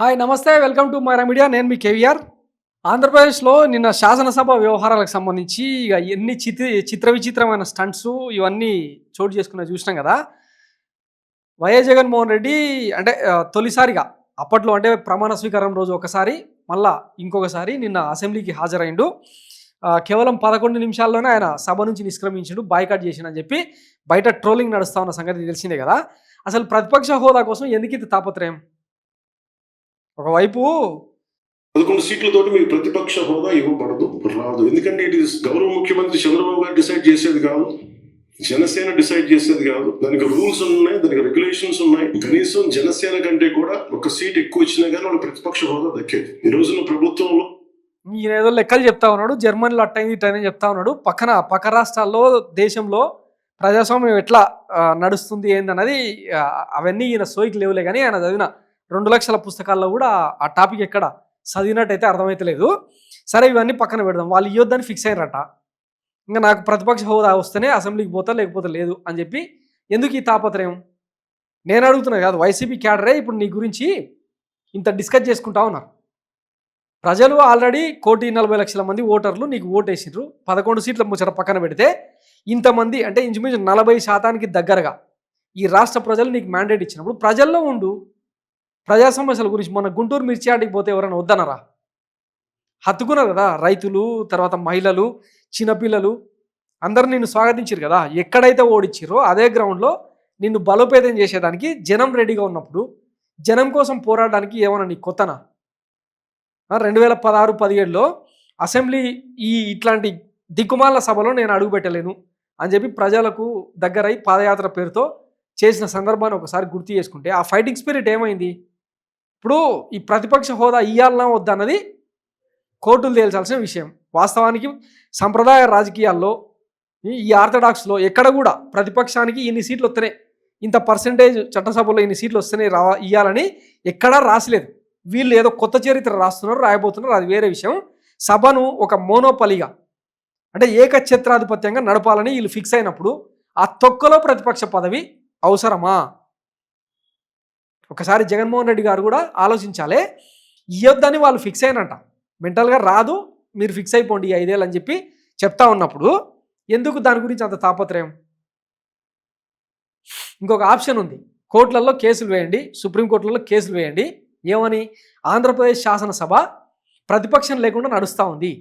Hi నమస్తే welcome to Myra Media. నేను మీ కేవీఆర్. ఆంధ్రప్రదేశ్లో నిన్న శాసనసభ వ్యవహారాలకు సంబంధించి ఇక ఎన్ని చిత్ర విచిత్రమైన స్టంట్స్ ఇవన్నీ చోటు చేసుకున్న చూసినాం కదా. వైఎస్ జగన్మోహన్ రెడ్డి అంటే తొలిసారిగా అప్పట్లో అంటే ప్రమాణ స్వీకారం రోజు ఒకసారి, మళ్ళా ఇంకొకసారి నిన్న అసెంబ్లీకి హాజరైండు. కేవలం 11 నిమిషాల్లోనే ఆయన సభ నుంచి నిష్క్రమించిండు, బాయ్కాట్ చేసిండని చెప్పి బయట ట్రోలింగ్ నడుస్తా ఉన్న సంగతి తెలిసిందే కదా. అసలు ప్రతిపక్ష హోదా కోసం ఎందుకు ఇంత తాపత్రయం? ఒకవైపు 11 సీట్లతోటి మీకు ప్రతిపక్ష హోదా ఇవ్వబడదు, రాదు. ఎందుకంటే ఇట్ ఈస్ గౌరవ ముఖ్యమంత్రి చంద్రబాబు గారు డిసైడ్ చేసేది కాదు, జనసేన డిసైడ్ చేసేది కాదు. దానికి రూల్స్ ఉన్నాయి, దానికి రెగ్యులేషన్స్ ఉన్నాయి. కనీసం జనసేన కంటే కూడా ఒక సీట్ ఎక్కువ వచ్చినా కానీ వాళ్ళు ప్రతిపక్ష హోదా దక్కేది. ఈ రోజున ప్రభుత్వంలో ఈయన ఏదో లెక్కలు చెప్తా ఉన్నాడు, జర్మనీలో అట్టయింది ఇట్టని చెప్తా ఉన్నాడు. పక్క రాష్ట్రాల్లో దేశంలో ప్రజాస్వామ్యం ఎట్లా నడుస్తుంది ఏందన్నది అవన్నీ ఈయన సోయికి లేవులే. కానీ ఆయన చదివిన 2 లక్షల పుస్తకాల్లో కూడా ఆ టాపిక్ ఎక్కడ చదివినట్టయితే అర్థమైతలేదు. సరే ఇవన్నీ పక్కన పెడదాం. వాళ్ళు ఇవ్వద్దని ఫిక్స్ అయ్యారట. ఇంకా నాకు ప్రతిపక్ష హోదా వస్తేనే అసెంబ్లీకి పోతా, లేకపోతే లేదు అని చెప్పి ఎందుకు ఈ తాపత్రయం? నేను అడుగుతున్నా కాదు, వైసీపీ క్యాడరే ఇప్పుడు నీ గురించి ఇంత డిస్కస్ చేసుకుంటా ఉన్నారు. ప్రజలు ఆల్రెడీ 1,40,00,000 మంది ఓటర్లు నీకు ఓటేసిండ్రు. 11 సీట్ల ముచ్చట పక్కన పెడితే ఇంతమంది అంటే ఇంచుమించు 40% దగ్గరగా ఈ రాష్ట్ర ప్రజలు నీకు మ్యాండేట్ ఇచ్చినప్పుడు ప్రజల్లో ఉండు. ప్రజా సమస్యల గురించి మొన్న గుంటూరు మిర్చి ఆటికి పోతే ఎవరైనా వద్దనరా? హత్తుకున్నారు కదా రైతులు, తర్వాత మహిళలు, చిన్నపిల్లలు అందరూ నిన్ను స్వాగతించారు కదా. ఎక్కడైతే ఓడిచ్చిరో అదే గ్రౌండ్లో నిన్ను బలోపేతం చేసేదానికి జనం రెడీగా ఉన్నప్పుడు జనం కోసం పోరాడడానికి ఏమన్నా నీ కొత్తనా? 2016-17లో అసెంబ్లీ ఇట్లాంటి దిక్కుమాల సభలో నేను అడుగుపెట్టలేను అని చెప్పి ప్రజలకు దగ్గరై పాదయాత్ర పేరుతో చేసిన సందర్భాన్ని ఒకసారి గుర్తు చేసుకుంటే ఆ ఫైటింగ్ స్పిరిట్ ఏమైంది? ఇప్పుడు ఈ ప్రతిపక్ష హోదా ఇయ్యాలన్నా వద్దన్నది కోర్టులు తేల్చాల్సిన విషయం. వాస్తవానికి సంప్రదాయ రాజకీయాల్లో ఈ ఆర్థడాక్స్లో ఎక్కడ కూడా ప్రతిపక్షానికి ఇన్ని సీట్లు వస్తేనే, ఇంత పర్సెంటేజ్ చట్టసభలో ఇన్ని సీట్లు వస్తేనే ఇయ్యాలని ఎక్కడా రాసలేదు. వీళ్ళు ఏదో కొత్త చరిత్ర రాస్తున్నారు, రాయబోతున్నారు, అది వేరే విషయం. సభను ఒక మోనోపలిగా అంటే ఏకఛత్రాధిపత్యంగా నడపాలని వీళ్ళు ఫిక్స్ అయినప్పుడు ఆ తొక్కలో ప్రతిపక్ష పదవి అవసరమా? ఒకసారి జగన్మోహన్ రెడ్డి గారు కూడా ఆలోచించాలి. ఇవ్వద్దని వాళ్ళు ఫిక్స్ అయినట్ట, మెంటల్గా రాదు, మీరు ఫిక్స్ అయిపోండి 5 ఏళ్ళు అని చెప్పి చెప్తా ఉన్నప్పుడు ఎందుకు దాని గురించి అంత తాపత్రయం? ఇంకొక ఆప్షన్ ఉంది, కోర్టులలో కేసులు వేయండి, సుప్రీంకోర్టులలో కేసులు వేయండి. ఏమని? ఆంధ్రప్రదేశ్ శాసనసభ ప్రతిపక్షం లేకుండా నడుస్తూ ఉంది,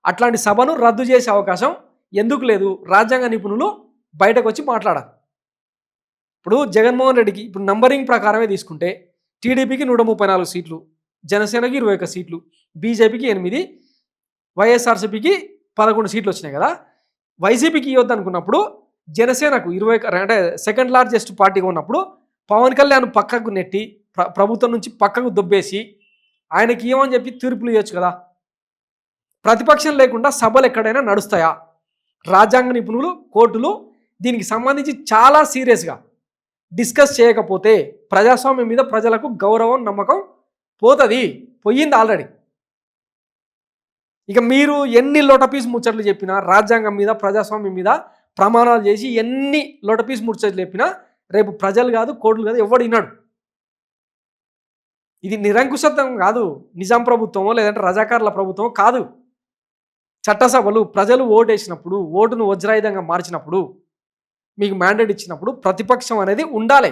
అట్లాంటి సభను రద్దు చేసే అవకాశం ఎందుకు లేదు? రాజ్యాంగ నిపుణులు బయటకు వచ్చి మాట్లాడాలి. ఇప్పుడు జగన్మోహన్ రెడ్డికి ఇప్పుడు నంబరింగ్ ప్రకారమే తీసుకుంటే టీడీపీకి 134 సీట్లు, జనసేనకి 21 సీట్లు, బీజేపీకి 8, వైఎస్ఆర్సీపీకి 11 సీట్లు వచ్చినాయి కదా. వైసీపీకి ఇవ్వద్దు అనుకున్నప్పుడు జనసేనకు 20 అంటే సెకండ్ లార్జెస్ట్ పార్టీగా ఉన్నప్పుడు పవన్ కళ్యాణ్ పక్కకు నెట్టి ప్రభుత్వం నుంచి పక్కకు దొబ్బేసి ఆయనకి ఏమని చెప్పి తీర్పులు ఇవ్వచ్చు కదా. ప్రతిపక్షం లేకుండా సభలు ఎక్కడైనా నడుస్తాయా? రాజ్యాంగ నిపుణులు, కోర్టులు దీనికి సంబంధించి చాలా సీరియస్గా డిస్కస్ చేయకపోతే ప్రజాస్వామ్యం మీద ప్రజలకు గౌరవం, నమ్మకం పోతుంది. పోయింది ఆల్రెడీ. ఇక మీరు ఎన్ని లోటపీస్ ముచ్చట్లు చెప్పినా, రాజ్యాంగం మీద, ప్రజాస్వామ్యం మీద ప్రమాణాలు చేసి ఎన్ని లోటపీస్ ముచ్చట్లు చెప్పినా రేపు ప్రజలు కాదు, కోర్టులు కాదు, ఎవడు విన్నాడు. ఇది నిరంకుశత్వం కాదు, నిజాం ప్రభుత్వమో లేదంటే రజాకార్ల ప్రభుత్వమో కాదు. చట్టసభలు ప్రజలు ఓటేసినప్పుడు, ఓటును వజ్రాయుధంగా మార్చినప్పుడు, మీకు మ్యాండేట్ ఇచ్చినప్పుడు ప్రతిపక్షం అనేది ఉండాలి.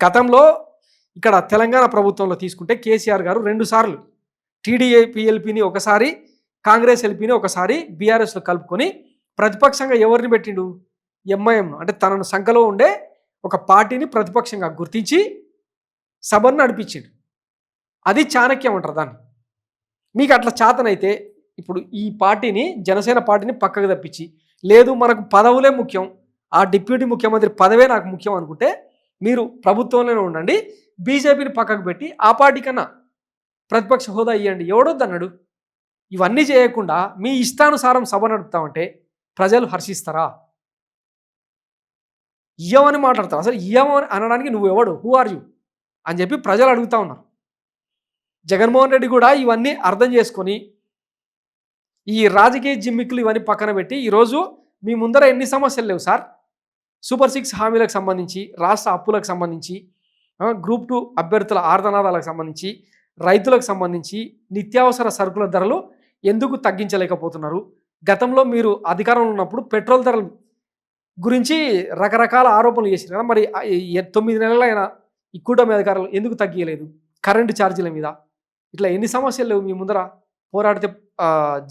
గతంలో ఇక్కడ తెలంగాణ ప్రభుత్వంలో తీసుకుంటే కేసీఆర్ గారు 2 సార్లు టీడీపీ-ఎల్పీని ఒకసారి, కాంగ్రెస్ ఎల్పీని ఒకసారి బీఆర్ఎస్లో కలుపుకొని ప్రతిపక్షంగా ఎవరిని పెట్టిండు? ఎంఐఎంను, అంటే తనను సంఖలో ఉండే ఒక పార్టీని ప్రతిపక్షంగా గుర్తించి సభను నడిపించిండు. అది చాణక్యం అంటారు దాన్ని. మీకు అట్లా చేతనైతే ఇప్పుడు ఈ పార్టీని, జనసేన పార్టీని పక్కకు తప్పించి, లేదు మనకు పదవులే ముఖ్యం, ఆ డిప్యూటీ ముఖ్యమంత్రి పదవే నాకు ముఖ్యం అనుకుంటే మీరు ప్రభుత్వంలోనే ఉండండి, బీజేపీని పక్కకు పెట్టి ఆ పార్టీ కన్నా ప్రతిపక్ష హోదా ఇవ్వండి, ఎవడొద్దన్నాడు? ఇవన్నీ చేయకుండా మీ ఇష్టానుసారం సభ నడుపుతామంటే ప్రజలు హర్షిస్తారా? ఇయ్యమని మాట్లాడతారు. అసలు ఇయ్యమని అనడానికి నువ్వు ఎవడు, హూ ఆర్ యూ అని చెప్పి ప్రజలు అడుగుతూ ఉన్నారు. జగన్మోహన్ రెడ్డి కూడా ఇవన్నీ అర్థం చేసుకొని ఈ రాజకీయ జిమ్మిక్కులు ఇవన్నీ పక్కన పెట్టి ఈరోజు మీ ముందర ఎన్ని సమస్యలు లేవు సార్? సూపర్ 6 హామీలకు సంబంధించి, రాష్ట్ర అప్పులకు సంబంధించి, గ్రూప్ 2 అభ్యర్థుల ఆర్ధనాదాలకు సంబంధించి, రైతులకు సంబంధించి నిత్యావసర సరుకుల ధరలు ఎందుకు తగ్గించలేకపోతున్నారు? గతంలో మీరు అధికారంలో ఉన్నప్పుడు పెట్రోల్ ధరలు గురించి రకరకాల ఆరోపణలు చేశారు కదా! మరి 9 నెలలైన ఈ కూటమి అధికారులు ఎందుకు తగ్గియలేదు? కరెంటు ఛార్జీల మీద ఇట్లా ఎన్ని సమస్యలు లేవు మీ ముందర? పోరాడితే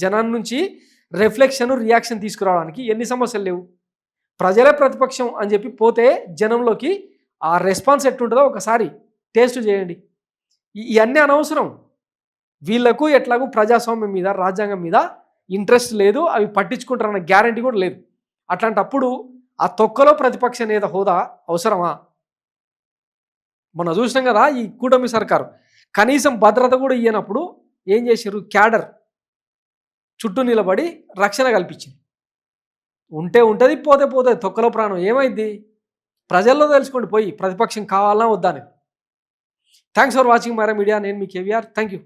జనాన్ని నుంచి రిఫ్లెక్షన్, రియాక్షన్ తీసుకురావడానికి ఎన్ని సమస్యలు లేవు? ప్రజలే ప్రతిపక్షం అని చెప్పి పోతే జనంలోకి ఆ రెస్పాన్స్ ఎట్లుంటుందో ఒకసారి టేస్ట్ చేయండి. ఇవన్నీ అనవసరం. వీళ్ళకు ఎట్లాగూ ప్రజాస్వామ్యం మీద, రాజ్యాంగం మీద ఇంట్రెస్ట్ లేదు, అవి పట్టించుకుంటారన్న గ్యారంటీ కూడా లేదు. అట్లాంటప్పుడు ఆ తొక్కలో ప్రతిపక్ష నేత హోదా అవసరమా? మొన్న చూసినాం కదా, ఈ కూటమి సర్కారు కనీసం భద్రత కూడా ఇయ్యనప్పుడు ఏం చేశారు? క్యాడర్ చుట్టూ నిలబడి రక్షణ కల్పించింది. ఉంటే ఉంటుంది, పోతే పోతుంది. తొక్కలో ప్రాణం ఏమైంది? ప్రజల్లో తెలుసుకోండి పోయి ప్రతిపక్షం కావాలన్నా వద్దా అని. Thanks for watching Myra Media. నేను మీ కేవీఆర్. Thank you.